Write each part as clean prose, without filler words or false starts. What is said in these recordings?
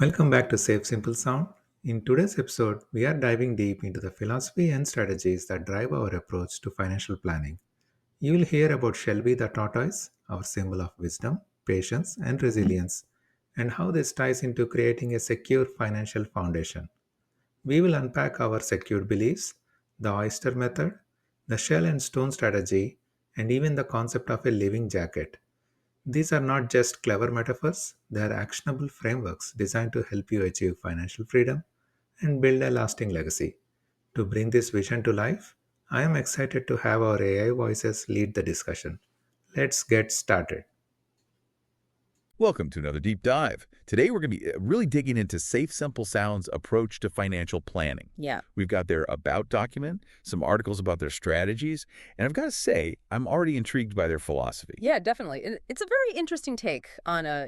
Welcome back to Safe Simple Sound. In today's episode, we are diving deep into the philosophy and strategies that drive our approach to financial planning. You will hear about Shelby the tortoise, our symbol of wisdom, patience, and resilience, and how this ties into creating a secure financial foundation. We will unpack our secured beliefs, the Oyster Method, the shell and stone strategy, and even the concept of a living jacket. These are not just clever metaphors, they are actionable frameworks designed to help you achieve financial freedom and build a lasting legacy. To bring this vision to life, I am excited to have our AI voices lead the discussion. Let's get started. Welcome to another deep dive. Today we're going to be really digging into Safe Simple Sound's approach to financial planning. Yeah. We've got their about document, some articles about their strategies, and I've got to say, I'm already intrigued by their philosophy. Yeah, definitely. It's a very interesting take on a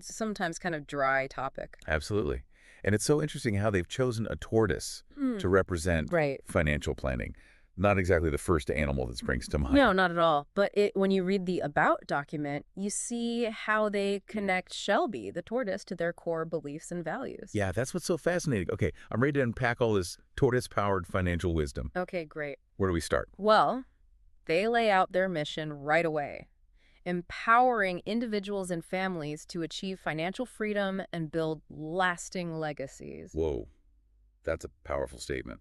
sometimes kind of dry topic. Absolutely. And it's so interesting how they've chosen a tortoise to represent Right. financial planning. Not exactly the first animal that springs to mind. No, not at all. But when you read the about document, you see how they connect Shelby, the tortoise, to their core beliefs and values. Yeah, that's what's so fascinating. Okay, I'm ready to unpack all this tortoise-powered financial wisdom. Okay, great. Where do we start? Well, they lay out their mission right away, empowering individuals and families to achieve financial freedom and build lasting legacies. Whoa, that's a powerful statement.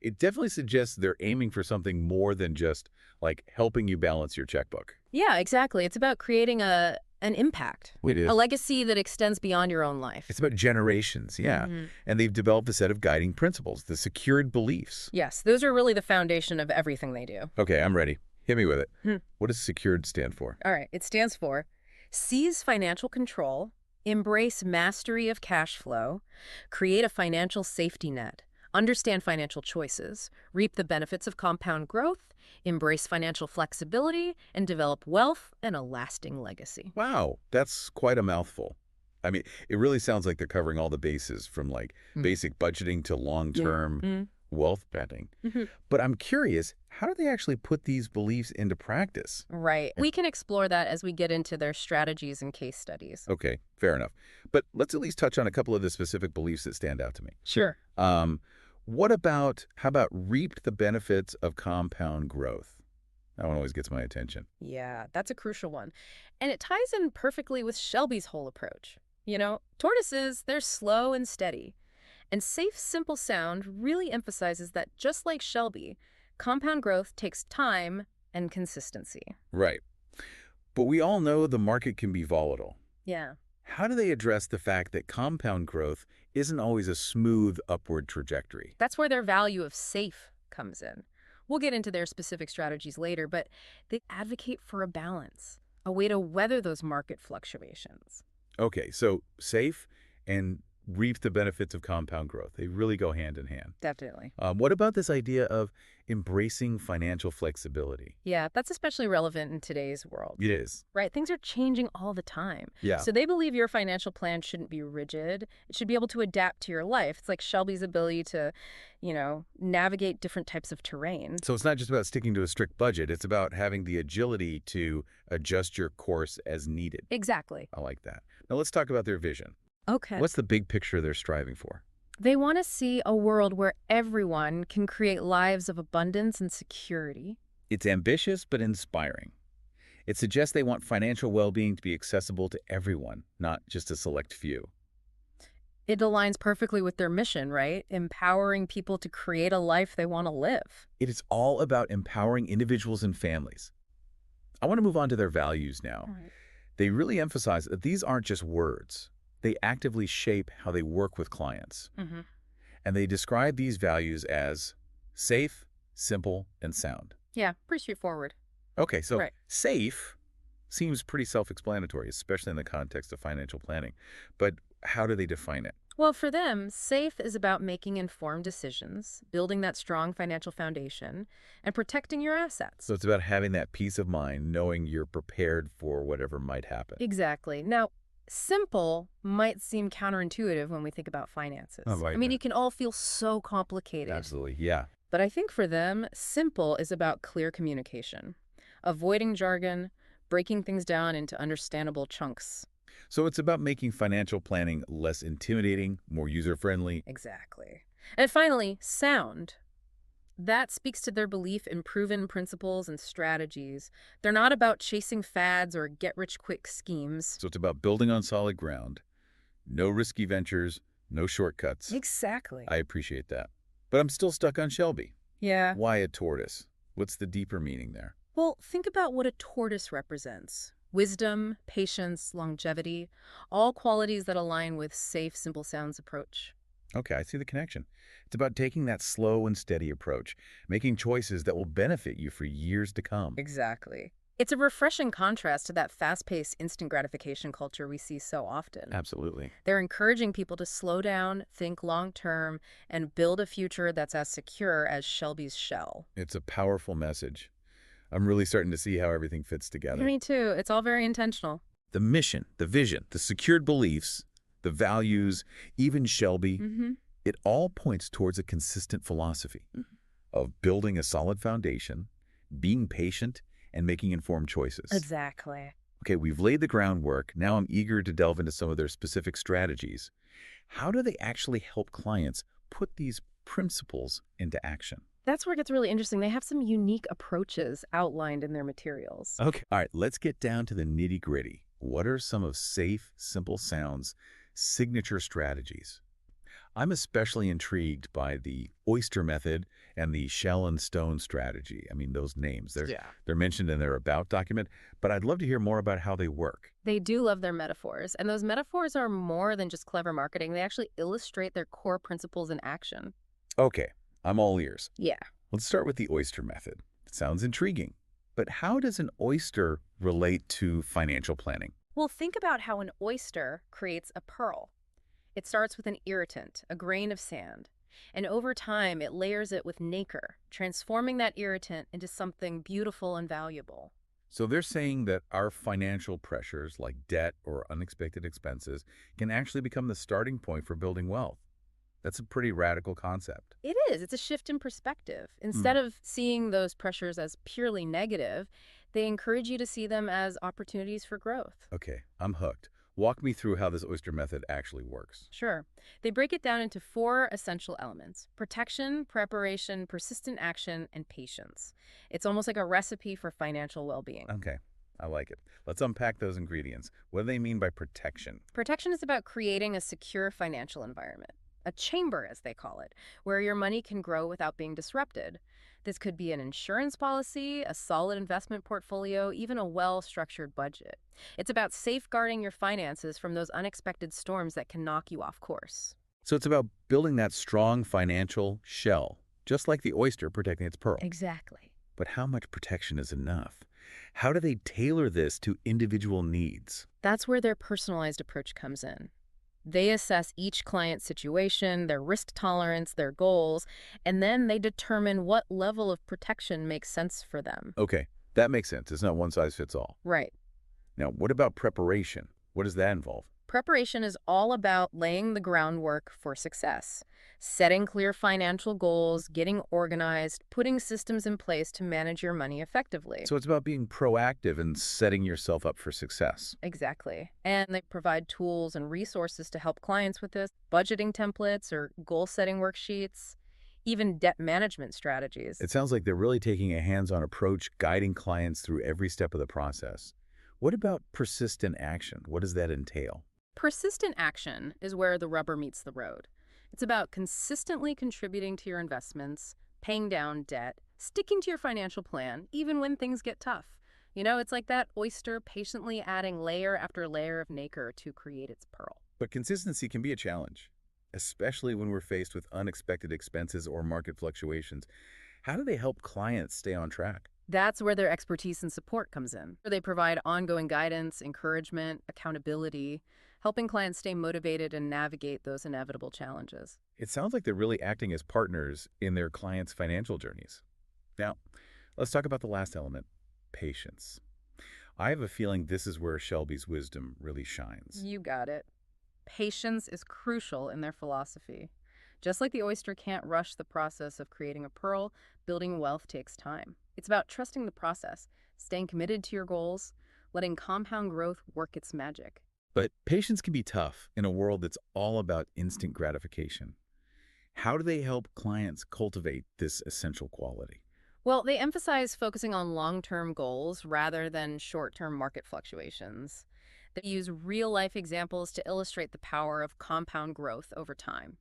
It definitely suggests they're aiming for something more than just, like, helping you balance your checkbook. Yeah, exactly. It's about creating an impact, It is. a legacy that extends beyond your own life. It's about generations, yeah. And they've developed a set of guiding principles, the secured beliefs. Yes, those are really the foundation of everything they do. Okay, I'm ready. Hit me with it. Hmm. What does secured stand for? All right, it stands for seize financial control, embrace mastery of cash flow, create a financial safety net, understand financial choices, reap the benefits of compound growth, embrace financial flexibility, and develop wealth and a lasting legacy. Wow, that's quite a mouthful. I mean, it really sounds like they're covering all the bases from, like, basic budgeting to long-term wealth planning. But I'm curious, how do they actually put these beliefs into practice? Right. We can explore that as we get into their strategies and case studies. Okay, fair enough. But let's at least touch on a couple of the specific beliefs that stand out to me. Sure. Um, how about reap the benefits of compound growth? That one always gets my attention. Yeah, that's a crucial one. And it ties in perfectly with Shelby's whole approach. You know, tortoises, they're slow and steady. And Safe, Simple Sound really emphasizes that just like Shelby, compound growth takes time and consistency. Right. But we all know the market can be volatile. Yeah. How do they address the fact that compound growth isn't always a smooth upward trajectory? That's where their value of safe comes in. We'll get into their specific strategies later, but they advocate for a balance, a way to weather those market fluctuations. Okay, so safe and reap the benefits of compound growth. They really go hand in hand. Definitely. What about this idea of embracing financial flexibility? Yeah, that's especially relevant in today's world. It is. Right, things are changing all the time. Yeah. So they believe your financial plan shouldn't be rigid. It should be able to adapt to your life. It's like Shelby's ability to, navigate different types of terrain. So it's not just about sticking to a strict budget. It's about having the agility to adjust your course as needed. Exactly. I like that. Now let's talk about their vision. Okay. What's the big picture they're striving for? They want to see a world where everyone can create lives of abundance and security. It's ambitious but inspiring. It suggests they want financial well-being to be accessible to everyone, not just a select few. It aligns perfectly with their mission, right? Empowering people to create a life they want to live. It is all about empowering individuals and families. I want to move on to their values now. All right. They really emphasize that these aren't just words. They actively shape how they work with clients. And they describe these values as safe, simple, and sound. Yeah, pretty straightforward. Okay, so Right. safe seems pretty self-explanatory, especially in the context of financial planning. But how do they define it? Well, for them, SAFE is about making informed decisions, building that strong financial foundation, and protecting your assets. So it's about having that peace of mind, knowing you're prepared for whatever might happen. Exactly. Now, simple might seem counterintuitive when we think about finances. Oh, right, I mean, right. it can all feel so complicated. Absolutely, yeah. But I think for them, simple is about clear communication, avoiding jargon, breaking things down into understandable chunks. So it's about making financial planning less intimidating, more user-friendly. Exactly. And finally, sound. That speaks to their belief in proven principles and strategies. They're not about chasing fads or get-rich-quick schemes. So it's about building on solid ground, no risky ventures, no shortcuts. Exactly. I appreciate that. But I'm still stuck on Shelby. Yeah. Why a tortoise? What's the deeper meaning there? Well, think about what a tortoise represents. Wisdom, patience, longevity, all qualities that align with safe, simple sounds approach. Okay, I see the connection. It's about taking that slow and steady approach, making choices that will benefit you for years to come. Exactly. It's a refreshing contrast to that fast-paced instant gratification culture we see so often. Absolutely. They're encouraging people to slow down, think long-term, and build a future that's as secure as Shelby's shell. It's a powerful message. I'm really starting to see how everything fits together. Me too. It's all very intentional. The mission, the vision, the secured beliefs, the values, even Shelby, it all points towards a consistent philosophy of building a solid foundation, being patient, and making informed choices. Exactly. Okay, we've laid the groundwork. Now I'm eager to delve into some of their specific strategies. How do they actually help clients put these principles into action? That's where it gets really interesting. They have some unique approaches outlined in their materials. Okay. All right, let's get down to the nitty-gritty. What are some of Safe, Simple Sound's signature strategies? I'm especially intrigued by the Oyster Method and the shell and stone strategy. I mean, those names, they're mentioned in their About document, but I'd love to hear more about how they work. They do love their metaphors, and those metaphors are more than just clever marketing. They actually illustrate their core principles in action. Okay, I'm all ears. Yeah. Let's start with the Oyster Method. It sounds intriguing, but how does an oyster relate to financial planning? Well, think about how an oyster creates a pearl. It starts with an irritant, a grain of sand, and over time it layers it with nacre, transforming that irritant into something beautiful and valuable. So they're saying that our financial pressures, like debt or unexpected expenses, can actually become the starting point for building wealth. That's a pretty radical concept. It is. It's a shift in perspective. Instead of seeing those pressures as purely negative, they encourage you to see them as opportunities for growth. Okay, I'm hooked. Walk me through how this Oyster Method actually works. Sure. They break it down into 4 essential elements: protection, preparation, persistent action, and patience. It's almost like a recipe for financial well-being. Okay, I like it. Let's unpack those ingredients. What do they mean by protection? Protection is about creating a secure financial environment, a chamber, as they call it, where your money can grow without being disrupted. This could be an insurance policy, a solid investment portfolio, even a well-structured budget. It's about safeguarding your finances from those unexpected storms that can knock you off course. So it's about building that strong financial shell, just like the oyster protecting its pearl. Exactly. But how much protection is enough? How do they tailor this to individual needs? That's where their personalized approach comes in. They assess each client's situation, their risk tolerance, their goals, and then they determine what level of protection makes sense for them. Okay, that makes sense. It's not one size fits all. Right. Now, what about preparation? What does that involve? Preparation is all about laying the groundwork for success, setting clear financial goals, getting organized, putting systems in place to manage your money effectively. So it's about being proactive and setting yourself up for success. Exactly. And they provide tools and resources to help clients with this: budgeting templates or goal-setting worksheets, even debt management strategies. It sounds like they're really taking a hands-on approach, guiding clients through every step of the process. What about persistent action? What does that entail? Persistent action is where the rubber meets the road. It's about consistently contributing to your investments, paying down debt, sticking to your financial plan, even when things get tough. You know, it's like that oyster patiently adding layer after layer of nacre to create its pearl. But consistency can be a challenge, especially when we're faced with unexpected expenses or market fluctuations. How do they help clients stay on track? That's where their expertise and support comes in. They provide ongoing guidance, encouragement, accountability, helping clients stay motivated and navigate those inevitable challenges. It sounds like they're really acting as partners in their clients' financial journeys. Now, let's talk about the last element, patience. I have a feeling this is where Shelby's wisdom really shines. You got it. Patience is crucial in their philosophy. Just like the oyster can't rush the process of creating a pearl, building wealth takes time. It's about trusting the process, staying committed to your goals, letting compound growth work its magic. But patience can be tough in a world that's all about instant gratification. How do they help clients cultivate this essential quality? Well, they emphasize focusing on long-term goals rather than short-term market fluctuations. They use real-life examples to illustrate the power of compound growth over time,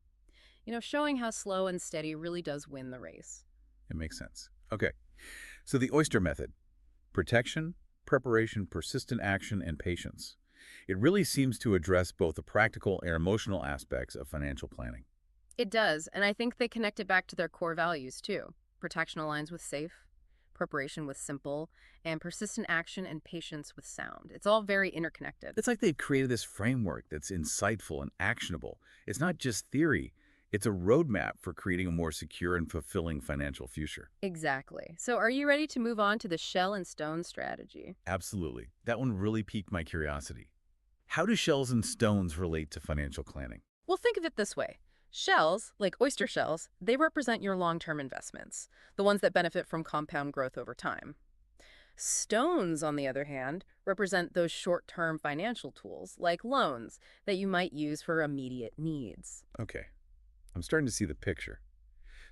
showing how slow and steady really does win the race. It makes sense. Okay, so the Oyster Method: protection, preparation, persistent action, and patience. It really seems to address both the practical and emotional aspects of financial planning. It does, and I think they connect it back to their core values, too. Protection aligns with safe, preparation with simple, and persistent action and patience with sound. It's all very interconnected. It's like they've created this framework that's insightful and actionable. It's not just theory, it's a roadmap for creating a more secure and fulfilling financial future. Exactly. So are you ready to move on to the shell and stone strategy? Absolutely. That one really piqued my curiosity. How do shells and stones relate to financial planning? Well, think of it this way. Shells, like oyster shells, they represent your long-term investments, the ones that benefit from compound growth over time. Stones, on the other hand, represent those short-term financial tools, like loans, that you might use for immediate needs. Okay, I'm starting to see the picture.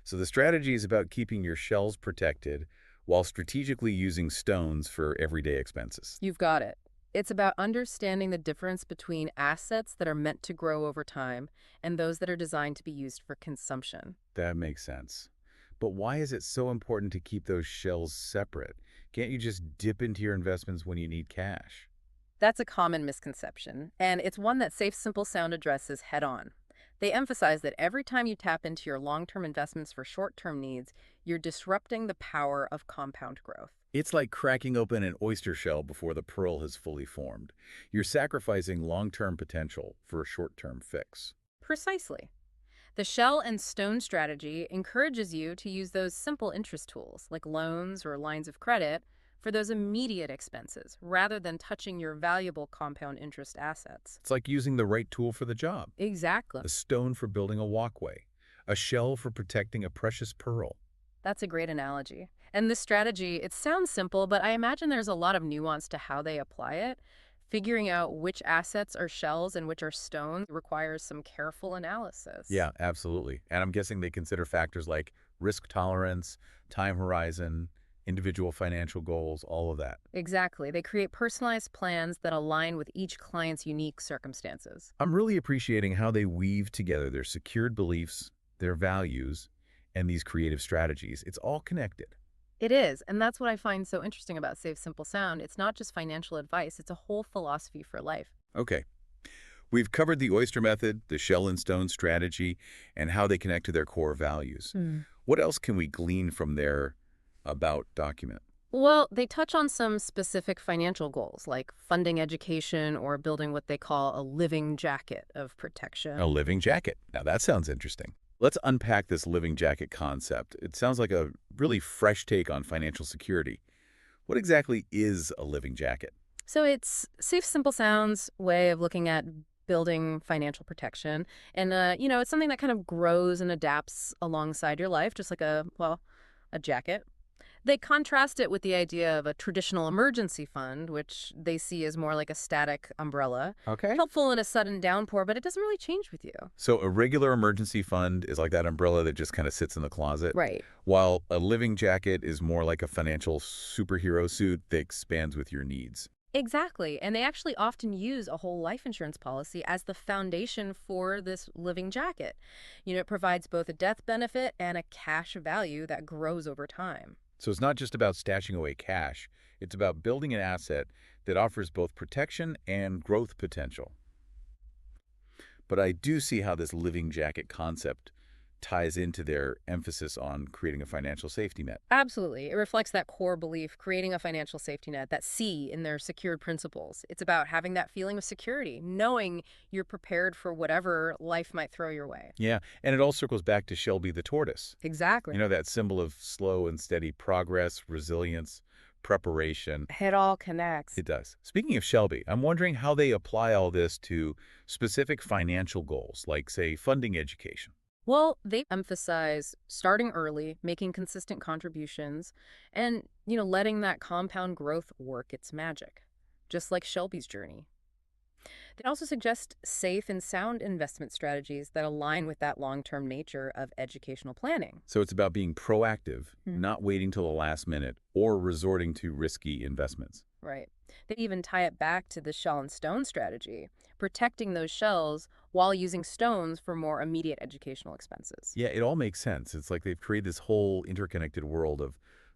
So the strategy is about keeping your shells protected while strategically using stones for everyday expenses. You've got it. It's about understanding the difference between assets that are meant to grow over time and those that are designed to be used for consumption. That makes sense. But why is it so important to keep those shells separate? Can't you just dip into your investments when you need cash? That's a common misconception, and it's one that Safe Simple Sound addresses head on. They emphasize that every time you tap into your long-term investments for short-term needs, you're disrupting the power of compound growth. It's like cracking open an oyster shell before the pearl has fully formed. You're sacrificing long-term potential for a short-term fix. Precisely. The shell and stone strategy encourages you to use those simple interest tools, like loans or lines of credit, for those immediate expenses, rather than touching your valuable compound interest assets. It's like using the right tool for the job. Exactly. A stone for building a walkway, a shell for protecting a precious pearl. That's a great analogy. And this strategy, it sounds simple, but I imagine there's a lot of nuance to how they apply it. Figuring out which assets are shells and which are stones requires some careful analysis. Yeah, absolutely. And I'm guessing they consider factors like risk tolerance, time horizon, individual financial goals, all of that. Exactly. They create personalized plans that align with each client's unique circumstances. I'm really appreciating how they weave together their secured beliefs, their values, and these creative strategies. It's all connected. It is, and that's what I find so interesting about Safe Simple Sound. It's not just financial advice, it's a whole philosophy for life. Okay. We've covered the Oyster Method, the shell and stone strategy, and how they connect to their core values. What else can we glean from their About document? Well, they touch on some specific financial goals, like funding education or building what they call a living jacket of protection. A living jacket. Now that sounds interesting. Let's unpack this living jacket concept. It sounds like a really fresh take on financial security. What exactly is a living jacket? So it's Safe Simple Sound's way of looking at building financial protection. And, it's something that kind of grows and adapts alongside your life, just like a jacket. They contrast it with the idea of a traditional emergency fund, which they see as more like a static umbrella. Okay. Helpful in a sudden downpour, but it doesn't really change with you. So a regular emergency fund is like that umbrella that just kind of sits in the closet, Right. while a living jacket is more like a financial superhero suit that expands with your needs. Exactly. And they actually often use a whole life insurance policy as the foundation for this living jacket. It provides both a death benefit and a cash value that grows over time. So it's not just about stashing away cash. It's about building an asset that offers both protection and growth potential. But I do see how this living jacket concept ties into their emphasis on creating a financial safety net. Absolutely. It reflects that core belief, creating a financial safety net, that C in their secured principles. It's about having that feeling of security, knowing you're prepared for whatever life might throw your way. Yeah, and it all circles back to Shelby the tortoise. Exactly. You know, that symbol of slow and steady progress, resilience, preparation. It all connects. It does. Speaking of Shelby, I'm wondering how they apply all this to specific financial goals, like, say, funding education. Well, they emphasize starting early, making consistent contributions, and, letting that compound growth work its magic, just like Shelby's journey. They also suggest safe and sound investment strategies that align with that long-term nature of educational planning. So it's about being proactive, Hmm. not waiting till the last minute or resorting to risky investments. Right. They even tie it back to the shell and stone strategy, protecting those shells while using stones for more immediate educational expenses. Yeah, it all makes sense. It's like they've created this whole interconnected world of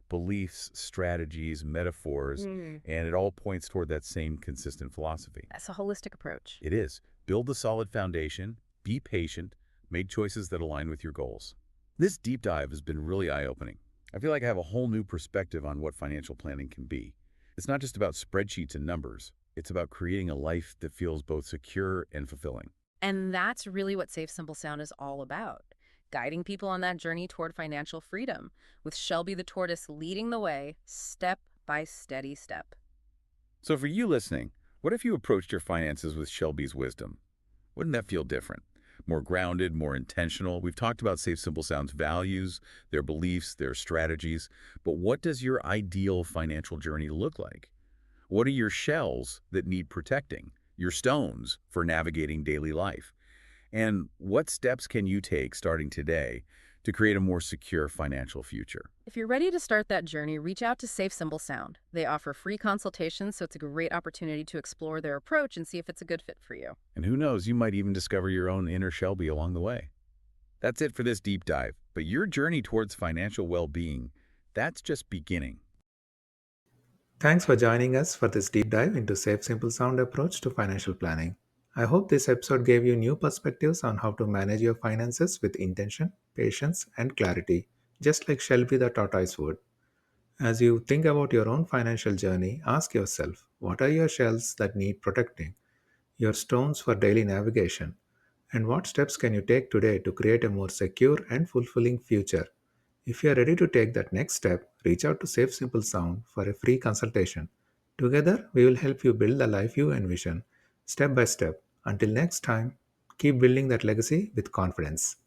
beliefs, strategies, metaphors, Mm. and it all points toward that same consistent philosophy. That's a holistic approach. It is. Build a solid foundation, be patient, make choices that align with your goals. This deep dive has been really eye-opening. I feel like I have a whole new perspective on what financial planning can be. It's not just about spreadsheets and numbers. It's about creating a life that feels both secure and fulfilling. And that's really what Safe Simple Sound is all about, guiding people on that journey toward financial freedom, with Shelby the tortoise leading the way, step by steady step. So for you listening, what if you approached your finances with Shelby's wisdom? Wouldn't that feel different? More grounded, more intentional? We've talked about Safe Simple Sound's values, their beliefs, their strategies, but what does your ideal financial journey look like? What are your shells that need protecting? Your stones for navigating daily life? And what steps can you take starting today to create a more secure financial future? If you're ready to start that journey, reach out to Safe Simple Sound. They offer free consultations, so it's a great opportunity to explore their approach and see if it's a good fit for you. And who knows, you might even discover your own inner Shelby along the way. That's it for this deep dive, but your journey towards financial well-being, that's just beginning. Thanks for joining us for this deep dive into Safe Simple Sound approach to financial planning. I hope this episode gave you new perspectives on how to manage your finances with intention, patience, and clarity, just like Shelby the tortoise would. As you think about your own financial journey, ask yourself, what are your shells that need protecting, your stones for daily navigation, and what steps can you take today to create a more secure and fulfilling future? If you are ready to take that next step, reach out to Safe Simple Sound for a free consultation. Together, we will help you build the life you envision, step by step. Until next time, keep building that legacy with confidence.